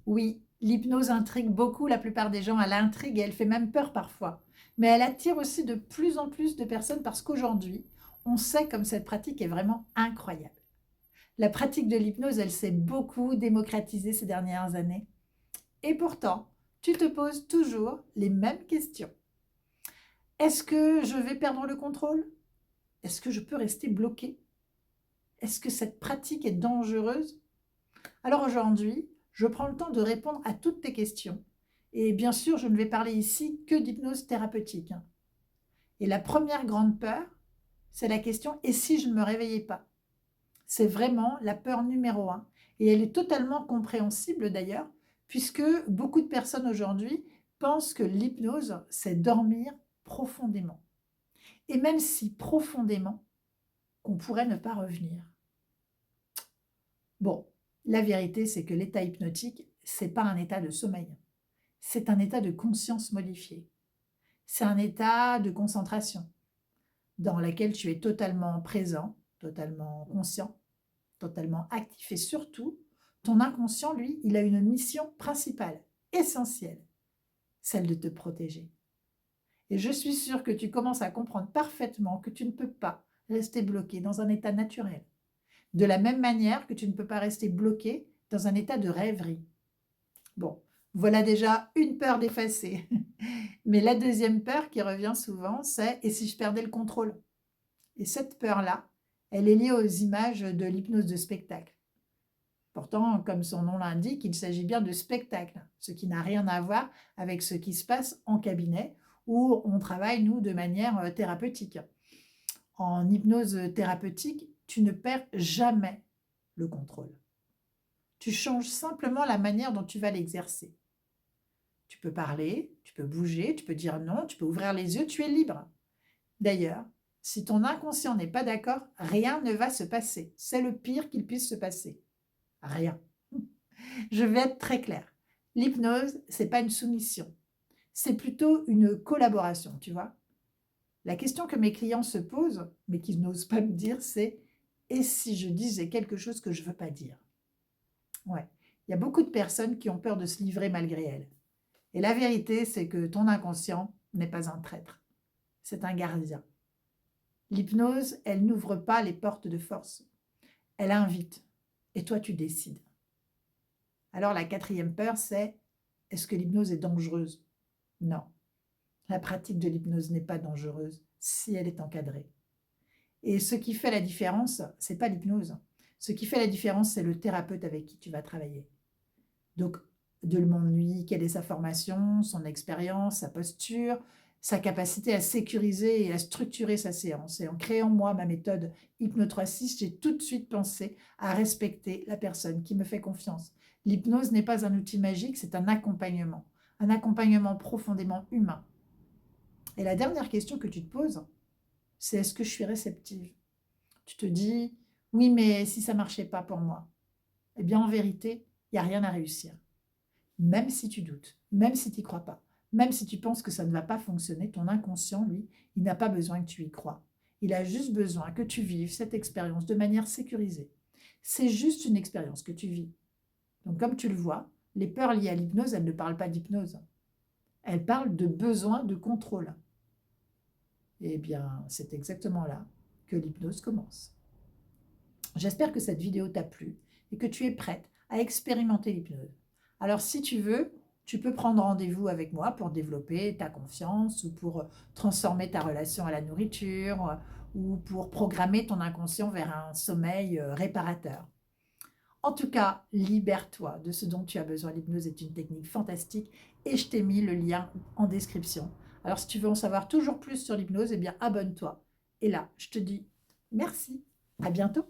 Oui, l'hypnose intrigue beaucoup la plupart des gens, elle intrigue et elle fait même peur parfois. Mais elle attire aussi de plus en plus de personnes parce qu'aujourd'hui, on sait comme cette pratique est vraiment incroyable. La pratique de l'hypnose, elle s'est beaucoup démocratisée ces dernières années. Et pourtant, tu te poses toujours les mêmes questions. Est-ce que je vais perdre le contrôle? Est-ce que je peux rester bloqué? Est-ce que cette pratique est dangereuse? Alors aujourd'hui, je prends le temps de répondre à toutes tes questions. Et bien sûr, je ne vais parler ici que d'hypnose thérapeutique. Et la première grande peur, c'est la question: et si je ne me réveillais pas? C'est vraiment la peur numéro un. Et elle est totalement compréhensible d'ailleurs, puisque beaucoup de personnes aujourd'hui pensent que l'hypnose, c'est dormir profondément. Et même si profondément, qu'on pourrait ne pas revenir. Bon, la vérité, c'est que l'état hypnotique, c'est pas un état de sommeil. C'est un état de conscience modifié. C'est un état de concentration dans lequel tu es totalement présent, totalement conscient, totalement actif et surtout, ton inconscient, lui, il a une mission principale, essentielle, celle de te protéger. Et je suis sûre que tu commences à comprendre parfaitement que tu ne peux pas rester bloqué dans un état naturel. De la même manière que tu ne peux pas rester bloqué dans un état de rêverie. Bon, voilà déjà une peur d'effacer. Mais la deuxième peur qui revient souvent, c'est: et si je perdais le contrôle? Et cette peur-là, elle est liée aux images de l'hypnose de spectacle. Pourtant, comme son nom l'indique, il s'agit bien de spectacle, ce qui n'a rien à voir avec ce qui se passe en cabinet où on travaille, nous, de manière thérapeutique. En hypnose thérapeutique, tu ne perds jamais le contrôle. Tu changes simplement la manière dont tu vas l'exercer. Tu peux parler, tu peux bouger, tu peux dire non, tu peux ouvrir les yeux, tu es libre. D'ailleurs, si ton inconscient n'est pas d'accord, rien ne va se passer. C'est le pire qu'il puisse se passer. Rien. Je vais être très claire. L'hypnose, c'est pas une soumission. C'est plutôt une collaboration, tu vois. La question que mes clients se posent, mais qu'ils n'osent pas me dire, c'est: et si je disais quelque chose que je ne veux pas dire? Ouais. Il y a beaucoup de personnes qui ont peur de se livrer malgré elles. Et la vérité, c'est que ton inconscient n'est pas un traître. C'est un gardien. L'hypnose, elle n'ouvre pas les portes de force. Elle invite. Et toi, tu décides. Alors la quatrième peur, c'est: est-ce que l'hypnose est dangereuse? Non. La pratique de l'hypnose n'est pas dangereuse si elle est encadrée. Et ce qui fait la différence, c'est pas l'hypnose. Ce qui fait la différence, c'est le thérapeute avec qui tu vas travailler. Donc, demande-lui quelle est sa formation, son expérience, sa posture, sa capacité à sécuriser et à structurer sa séance. Et en créant, moi, ma méthode Hypno 3-6, j'ai tout de suite pensé à respecter la personne qui me fait confiance. L'hypnose n'est pas un outil magique, c'est un accompagnement profondément humain. Et la dernière question que tu te poses, c'est: est-ce que je suis réceptive? Tu te dis: oui, mais si ça ne marchait pas pour moi? Eh bien, en vérité, il n'y a rien à réussir. Même si tu doutes, même si tu n'y crois pas, même si tu penses que ça ne va pas fonctionner, ton inconscient, lui, il n'a pas besoin que tu y crois. Il a juste besoin que tu vives cette expérience de manière sécurisée. C'est juste une expérience que tu vis. Donc, comme tu le vois, les peurs liées à l'hypnose, elles ne parlent pas d'hypnose. Elles parlent de besoin de contrôle. Eh bien, c'est exactement là que l'hypnose commence. J'espère que cette vidéo t'a plu et que tu es prête à expérimenter l'hypnose. Alors si tu veux, tu peux prendre rendez-vous avec moi pour développer ta confiance ou pour transformer ta relation à la nourriture ou pour programmer ton inconscient vers un sommeil réparateur. En tout cas, libère-toi de ce dont tu as besoin. L'hypnose est une technique fantastique et je t'ai mis le lien en description. Alors si tu veux en savoir toujours plus sur l'hypnose, eh bien abonne-toi. Et là, je te dis merci. À bientôt.